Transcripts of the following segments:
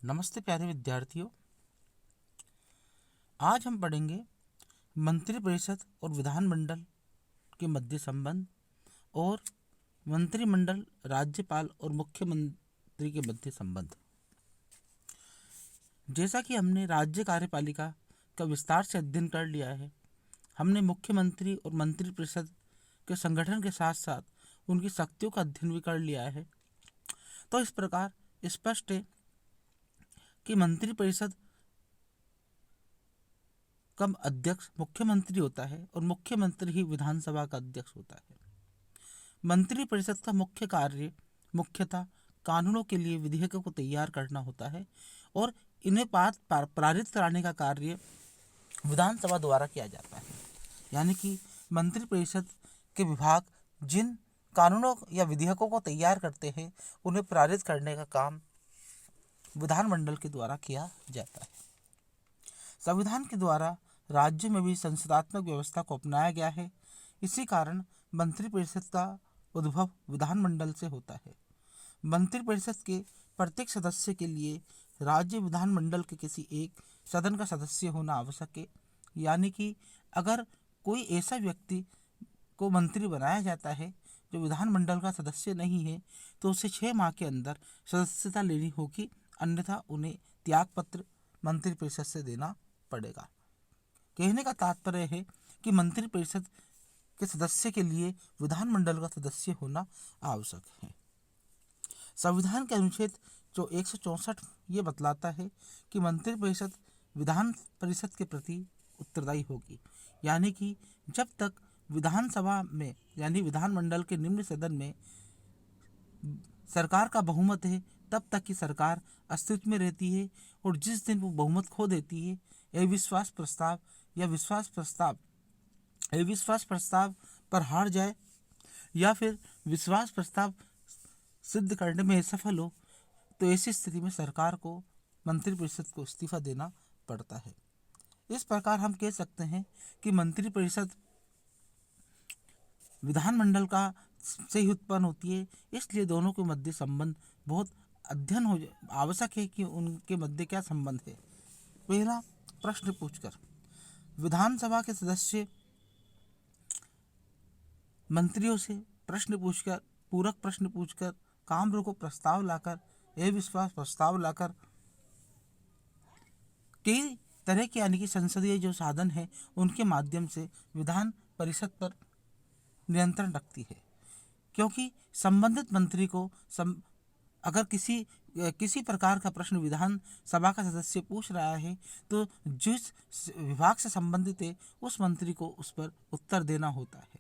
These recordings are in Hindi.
नमस्ते प्यारे विद्यार्थियों। आज हम पढ़ेंगे मंत्रिपरिषद और विधानमंडल के मध्य संबंध और मंत्रिमंडल, राज्यपाल और मुख्यमंत्री के मध्य संबंध। जैसा कि हमने राज्य कार्यपालिका का विस्तार से अध्ययन कर लिया है, हमने मुख्यमंत्री और मंत्रिपरिषद के संगठन के साथ साथ उनकी शक्तियों का अध्ययन भी कर लिया है। तो इस प्रकार स्पष्ट है कि मंत्रिपरिषद का अध्यक्ष मुख्यमंत्री होता है और मुख्यमंत्री ही विधानसभा का अध्यक्ष होता है। मंत्रिपरिषद का मुख्य कार्य मुख्यतः कानूनों के लिए विधेयकों को तैयार करना होता है और इन्हें पारित कराने का कार्य विधानसभा द्वारा किया जाता है। यानी कि मंत्रिपरिषद के विभाग जिन कानूनों या विधेयकों को तैयार करते हैं, उन्हें पारित करने का काम विधानमंडल के द्वारा किया जाता है। संविधान के द्वारा राज्य में भी संसदात्मक व्यवस्था को अपनाया गया है। इसी कारण मंत्रिपरिषद का उद्भव विधानमंडल से होता है। मंत्रिपरिषद के प्रत्येक सदस्य के लिए राज्य विधानमंडल के किसी एक सदन का सदस्य होना आवश्यक है। यानी कि अगर कोई ऐसा व्यक्ति को मंत्री बनाया जाता है जो विधानमंडल का सदस्य नहीं है, तो उसे 6 माह के अंदर सदस्यता लेनी होगी, अन्यथा उन्हें त्यागपत्र मंत्रिपरिषद से देना पड़ेगा। कहने का तात्पर्य है कि मंत्रिपरिषद के सदस्य के लिए विधानमंडल का सदस्य होना आवश्यक है। संविधान के अनुच्छेद जो 164 ये बतलाता है कि मंत्रिपरिषद विधान परिषद के प्रति उत्तरदायी होगी। यानी कि जब तक विधानसभा में यानी विधानमंडल के निम्न सदन में सरकार का बहुमत है, तब तक की सरकार अस्तित्व में रहती है और जिस दिन वो बहुमत खो देती है, अविश्वास प्रस्ताव पर हार जाए या फिर विश्वास प्रस्ताव सिद्ध करने में असफल हो, तो ऐसी स्थिति में सरकार को मंत्रिपरिषद को इस्तीफा देना पड़ता है। इस प्रकार हम कह सकते हैं कि मंत्रिपरिषद विधानमंडल का से ही उत्पन्न होती है। इसलिए दोनों के मध्य संबंध बहुत अध्ययन हो आवश्यक है कि उनके मध्य क्या संबंध है। पहला प्रश्न पूछकर विधानसभा के सदस्य मंत्रियों से पूरक प्रश्न पूछकर, काम रोको प्रस्ताव लाकर, अविश्वास प्रस्ताव लाकर कई तरह के यानी कि संसदीय जो साधन है उनके माध्यम से विधान परिषद पर नियंत्रण रखती है। क्योंकि संबंधित मंत्री को अगर किसी प्रकार का प्रश्न विधान सभा का सदस्य पूछ रहा है, तो जिस विभाग से संबंधित है उस मंत्री को उस पर उत्तर देना होता है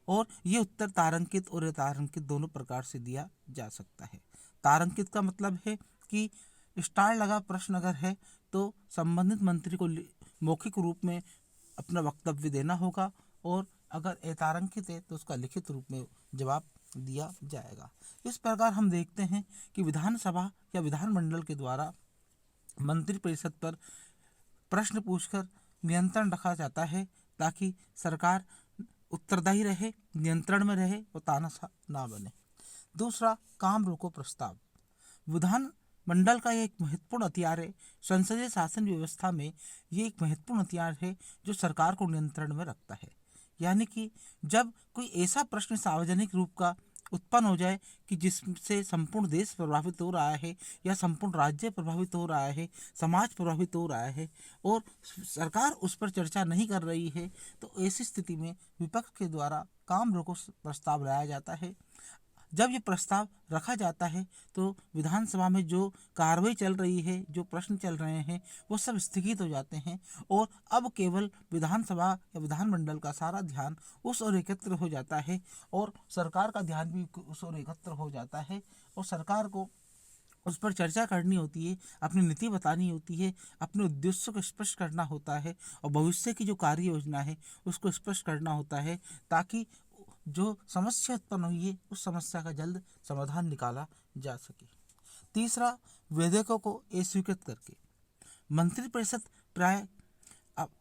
और ये उत्तर तारांकित और अतारांकित दोनों प्रकार से दिया जा सकता है। तारांकित का मतलब है कि स्टार लगा प्रश्न अगर है तो संबंधित मंत्री को मौखिक रूप में अपना वक्तव्य देना होगा और अगर अतारांकित है तो उसका लिखित रूप में जवाब दिया जाएगा। इस प्रकार हम देखते हैं कि विधानसभा या विधानमंडल के द्वारा मंत्रिपरिषद पर प्रश्न पूछकर नियंत्रण रखा जाता है ताकि सरकार उत्तरदायी रहे, नियंत्रण में रहे और तानाशाह ना बने। दूसरा, काम रोको प्रस्ताव विधानमंडल का एक महत्वपूर्ण हथियार है। संसदीय शासन व्यवस्था में ये एक महत्वपूर्ण हथियार है जो सरकार को नियंत्रण में रखता है। यानी कि जब कोई ऐसा प्रश्न सार्वजनिक रूप का उत्पन्न हो जाए कि जिससे संपूर्ण देश प्रभावित हो रहा है या संपूर्ण राज्य प्रभावित हो रहा है, समाज प्रभावित हो रहा है और सरकार उस पर चर्चा नहीं कर रही है, तो ऐसी स्थिति में विपक्ष के द्वारा काम रोको प्रस्ताव लाया जाता है। जब ये प्रस्ताव रखा जाता है तो विधानसभा में जो कार्रवाई चल रही है, जो प्रश्न चल रहे हैं, वो सब स्थगित हो जाते हैं और अब केवल विधानसभा या विधानमंडल का सारा ध्यान उस ओर एकत्र हो जाता है और सरकार का ध्यान भी उस ओर एकत्र हो जाता है और सरकार को उस पर चर्चा करनी होती है, अपनी नीति बतानी होती है, अपने उद्देश्य को स्पष्ट करना होता है और भविष्य की जो कार्य योजना है उसको स्पष्ट करना होता है ताकि जो समस्या उत्पन्न हुई है उस समस्या का जल्द समाधान निकाला जा सके। तीसरा, विधेयकों को अस्वीकृत करके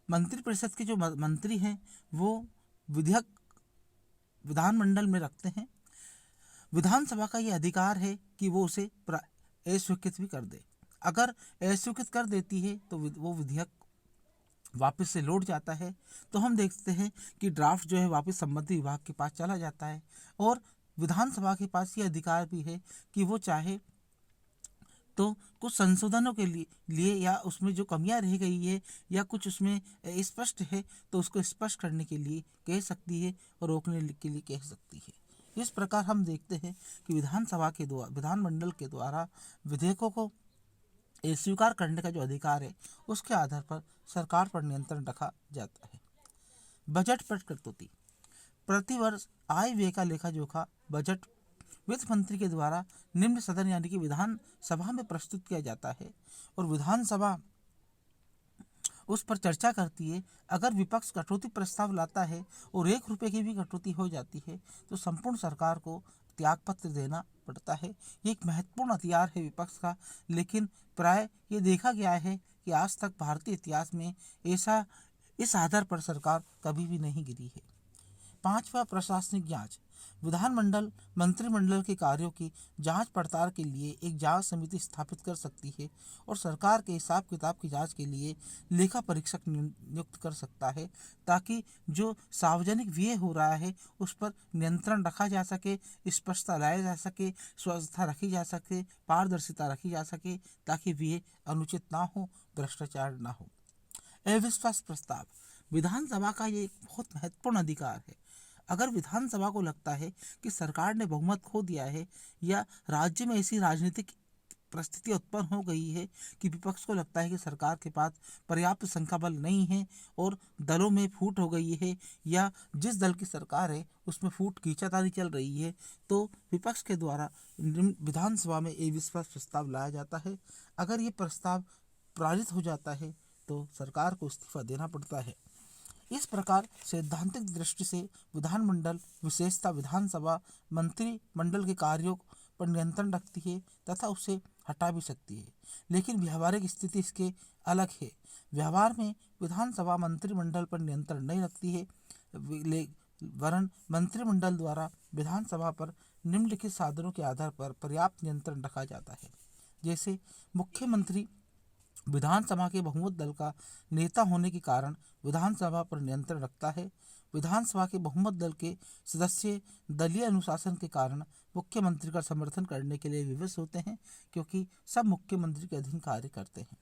मंत्रिपरिषद के जो मंत्री हैं वो विधेयक विधानमंडल में रखते हैं। विधानसभा का ये अधिकार है कि वो उसे अस्वीकृत भी कर दे। अगर अस्वीकृत कर देती है तो वो विधेयक वापस से लौट जाता है। तो हम देखते हैं कि ड्राफ्ट जो है वापस संबंधित विभाग के पास चला जाता है और विधानसभा के पास ये अधिकार भी है कि वो चाहे तो कुछ संशोधनों के लिए या उसमें जो कमियां रह गई है या कुछ उसमें स्पष्ट है तो उसको स्पष्ट करने के लिए कह सकती है और रोकने के लिए कह सकती है। इस प्रकार हम देखते हैं कि विधानसभा के द्वारा विधानमंडल के द्वारा विधेयकों को स्वीकार करने का जो अधिकार है उसके आधार पर सरकार पर नियंत्रण रखा जाता है। बजट पर कटौती। प्रतिवर्ष आय व्यय का लेखा जोखा बजट वित्त मंत्री के द्वारा निम्न सदन यानी कि विधान सभा में प्रस्तुत किया जाता है और विधानसभा उस पर चर्चा करती है। अगर विपक्ष कटौती प्रस्ताव लाता है और 1 रुपये की भी कटौती हो जाती है तो संपूर्ण सरकार को त्यागपत्र देना पड़ता है। ये एक महत्वपूर्ण हथियार है विपक्ष का, लेकिन प्राय ये देखा गया है कि आज तक भारतीय इतिहास में ऐसा इस आधार पर सरकार कभी भी नहीं गिरी है। 5वां प्रशासनिक जांच। विधानमंडल मंत्रिमंडल के कार्यों की जांच पड़ताल के लिए एक जांच समिति स्थापित कर सकती है और सरकार के हिसाब किताब की जांच के लिए लेखा परीक्षक नियुक्त कर सकता है, ताकि जो सार्वजनिक व्यय हो रहा है उस पर नियंत्रण रखा जा सके, स्पष्टता लाया जा सके, स्वच्छता रखी जा सके, पारदर्शिता रखी जा सके, ताकि व्यय अनुचित ना हो, भ्रष्टाचार ना हो। अविश्वास प्रस्ताव। विधानसभा का ये एक बहुत महत्वपूर्ण अधिकार है। अगर विधानसभा को लगता है कि सरकार ने बहुमत खो दिया है या राज्य में ऐसी राजनीतिक परिस्थिति उत्पन्न हो गई है कि विपक्ष को लगता है कि सरकार के पास पर्याप्त संख्या बल नहीं है और दलों में फूट हो गई है या जिस दल की सरकार है उसमें फूट खींचातानी चल रही है, तो विपक्ष के द्वारा विधानसभा में अविश्वास प्रस्ताव लाया जाता है। अगर ये प्रस्ताव पारित हो जाता है तो सरकार को इस्तीफा देना पड़ता है। इस प्रकार सैद्धांतिक दृष्टि से विधानमंडल विशेषता विधानसभा मंत्रिमंडल के कार्यों पर नियंत्रण रखती है तथा उसे हटा भी सकती है, लेकिन व्यावहारिक स्थिति इसके अलग है। व्यवहार में विधानसभा मंत्रिमंडल पर नियंत्रण नहीं रखती है, वरन मंत्रिमंडल द्वारा विधानसभा पर निम्नलिखित साधनों के आधार पर पर्याप्त नियंत्रण रखा जाता है। जैसे मुख्यमंत्री विधानसभा के बहुमत दल का नेता होने के कारण विधानसभा पर नियंत्रण रखता है। विधानसभा के बहुमत दल के सदस्य दलीय अनुशासन के कारण मुख्यमंत्री का समर्थन करने के लिए विवश होते हैं, क्योंकि सब मुख्यमंत्री के अधीन कार्य करते हैं।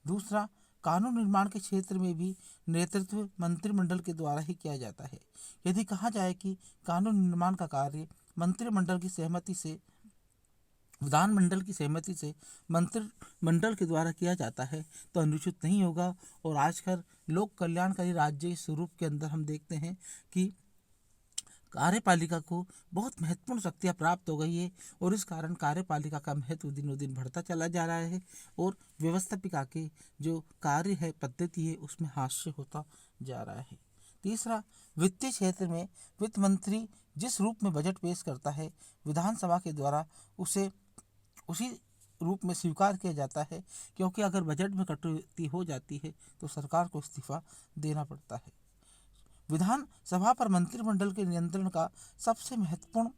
दूसरा, कानून निर्माण के क्षेत्र में भी नेतृत्व मंत्रिमंडल के द्वारा ही किया जाता है। यदि कहा जाए कि कानून निर्माण का कार्य मंत्रिमंडल की सहमति से विधानमंडल की सहमति से मंत्रिमंडल के द्वारा किया जाता है तो अनुचित नहीं होगा। और आजकल लोक कल्याणकारी राज्य के स्वरूप के अंदर हम देखते हैं कि कार्यपालिका को बहुत महत्वपूर्ण शक्तियाँ प्राप्त हो गई है और इस कारण कार्यपालिका का महत्व दिनों दिन बढ़ता चला जा रहा है और व्यवस्थापिका के जो कार्य है पद्धति है उसमें हास्य होता जा रहा है। तीसरा, वित्तीय क्षेत्र में वित्त मंत्री जिस रूप में बजट पेश करता है विधानसभा के द्वारा उसे उसी रूप में स्वीकार किया जाता है, क्योंकि अगर बजट में कटौती हो जाती है तो सरकार को इस्तीफा देना पड़ता है। विधानसभा पर मंत्रिमंडल के नियंत्रण का सबसे महत्वपूर्ण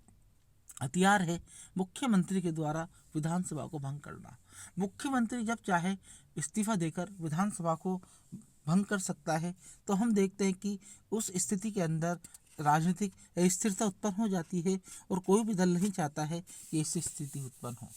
हथियार है मुख्यमंत्री के द्वारा विधानसभा को भंग करना। मुख्यमंत्री जब चाहे इस्तीफा देकर विधानसभा को भंग कर सकता है। तो हम देखते हैं कि उस स्थिति के अंदर राजनीतिक अस्थिरता उत्पन्न हो जाती है और कोई भी दल नहीं चाहता है कि ऐसी स्थिति उत्पन्न हो।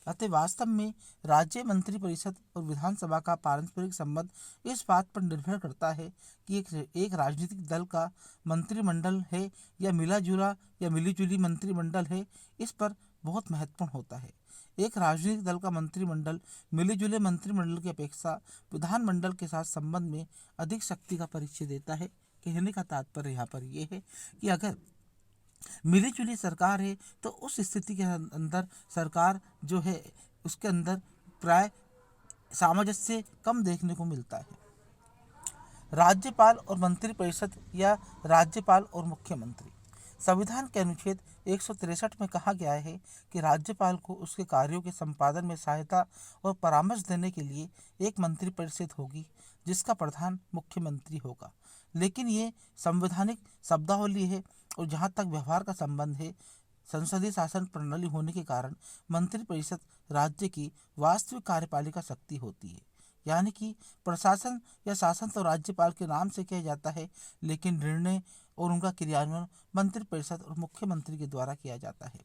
अतः वास्तव में राज्य मंत्रिपरिषद और विधानसभा का पारस्परिक संबंध इस बात पर निर्भर करता है कि एक राजनीतिक दल का मंत्रिमंडल है या मिलीजुली मंत्रिमंडल है, इस पर बहुत महत्वपूर्ण होता है। एक राजनीतिक दल का मंत्रिमंडल मिलीजुले मंत्रिमंडल की अपेक्षा विधानमंडल के साथ संबंध में अधिक शक्ति का परिचय देता है। कहने का तात्पर्य यहाँ पर यह है कि अगर मिलीजुली सरकार है तो उस स्थिति के अंदर सरकार जो है उसके अंदर प्राय सामंजस्य कम देखने को मिलता है। राज्यपाल और मंत्रिपरिषद या राज्यपाल और मुख्यमंत्री। संविधान के अनुच्छेद 163 में कहा गया है कि राज्यपाल को उसके कार्यों के संपादन में सहायता और परामर्श देने के लिए एक मंत्रिपरिषद होगी जिसका प्रधान मुख्यमंत्री होगा। लेकिन ये संवैधानिक शब्दावली है और जहाँ तक व्यवहार का संबंध है संसदीय शासन प्रणाली होने के कारण मंत्रिपरिषद राज्य की वास्तविक कार्यपालिका शक्ति होती है। यानी कि प्रशासन या शासन तो राज्यपाल के नाम से किया जाता है, लेकिन निर्णय और उनका क्रियान्वयन मंत्रिपरिषद और मुख्यमंत्री के द्वारा किया जाता है।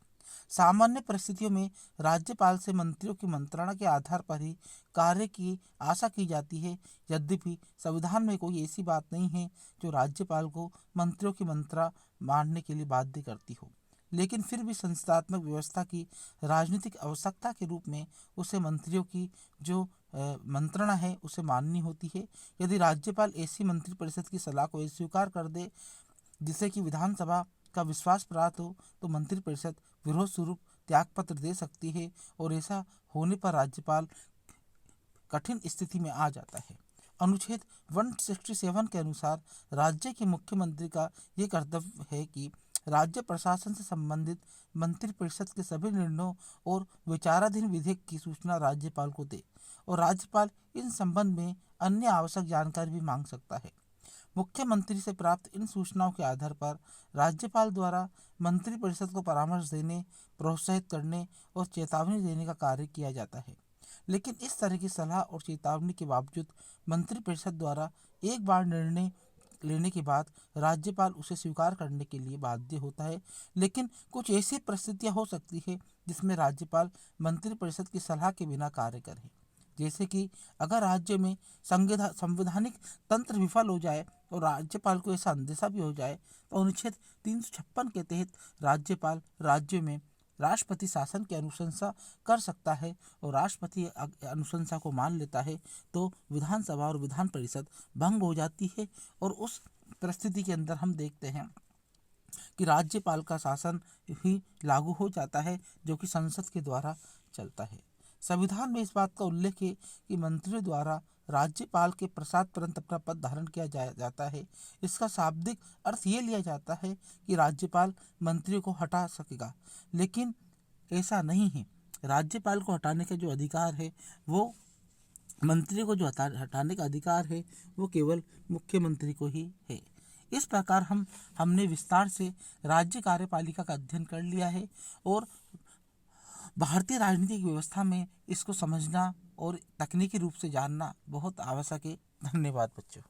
सामान्य परिस्थितियों में राज्यपाल से मंत्रियों की मंत्रणा के आधार पर ही कार्य की आशा की जाती है। यद्यपि संविधान में कोई ऐसी बात नहीं है जो राज्यपाल को मंत्रियों की मंत्रणा मानने के लिए बाध्य करती हो, लेकिन फिर भी संस्थात्मक व्यवस्था की राजनीतिक आवश्यकता के रूप में उसे मंत्रियों की जो मंत्रणा है उसे माननी होती है। यदि राज्यपाल ऐसी मंत्रिपरिषद की सलाह को स्वीकार कर दे जिससे कि विधानसभा का विश्वास प्राप्त हो, तो मंत्रिपरिषद विरोध स्वरूप त्यागपत्र दे सकती है और ऐसा होने पर राज्यपाल कठिन स्थिति में आ जाता है। अनुच्छेद 167 के अनुसार राज्य के मुख्यमंत्री का ये कर्तव्य है कि राज्य प्रशासन से संबंधित मंत्रिपरिषद के सभी निर्णयों और विचाराधीन विधेयक की सूचना राज्यपाल को दे, और राज्यपाल इन संबंध में अन्य आवश्यक जानकारी भी मांग सकता है। मुख्यमंत्री से प्राप्त इन सूचनाओं के आधार पर राज्यपाल द्वारा मंत्रिपरिषद को परामर्श देने, प्रोत्साहित करने और चेतावनी देने का कार्य किया जाता है। लेकिन इस तरह की सलाह और चेतावनी के बावजूद मंत्रिपरिषद द्वारा एक बार निर्णय लेने के बाद राज्यपाल उसे स्वीकार करने के लिए बाध्य होता है। लेकिन कुछ ऐसी परिस्थितियां हो सकती है जिसमें राज्यपाल मंत्रिपरिषद की सलाह के बिना कार्य करे, जैसे कि अगर राज्य में संवैधानिक तंत्र विफल हो जाए और राज्यपाल को ऐसा अंदेशा भी हो जाए, तो अनुच्छेद 356 के तहत राज्यपाल राज्य में राष्ट्रपति शासन की अनुशंसा कर सकता है, और राष्ट्रपति अनुशंसा को मान लेता है तो विधानसभा और विधान परिषद भंग हो जाती है। और उस परिस्थिति के अंदर हम देखते हैं कि राज्यपाल का शासन ही लागू हो जाता है, जो कि संसद के द्वारा चलता है। संविधान में इस बात का उल्लेख है कि मंत्रियों द्वारा राज्यपाल के प्रसाद तुरंत अपना पद धारण किया जाता है। इसका शाब्दिक अर्थ ये लिया जाता है कि राज्यपाल मंत्रियों को हटा सकेगा, लेकिन ऐसा नहीं है। राज्यपाल को हटाने का जो अधिकार है वो मंत्री को जो हटाने का अधिकार है वो केवल मुख्यमंत्री को ही है। इस प्रकार हमने विस्तार से राज्य कार्यपालिका का अध्ययन कर लिया है, और भारतीय राजनीतिक व्यवस्था में इसको समझना और तकनीकी रूप से जानना बहुत आवश्यक है। धन्यवाद बच्चों।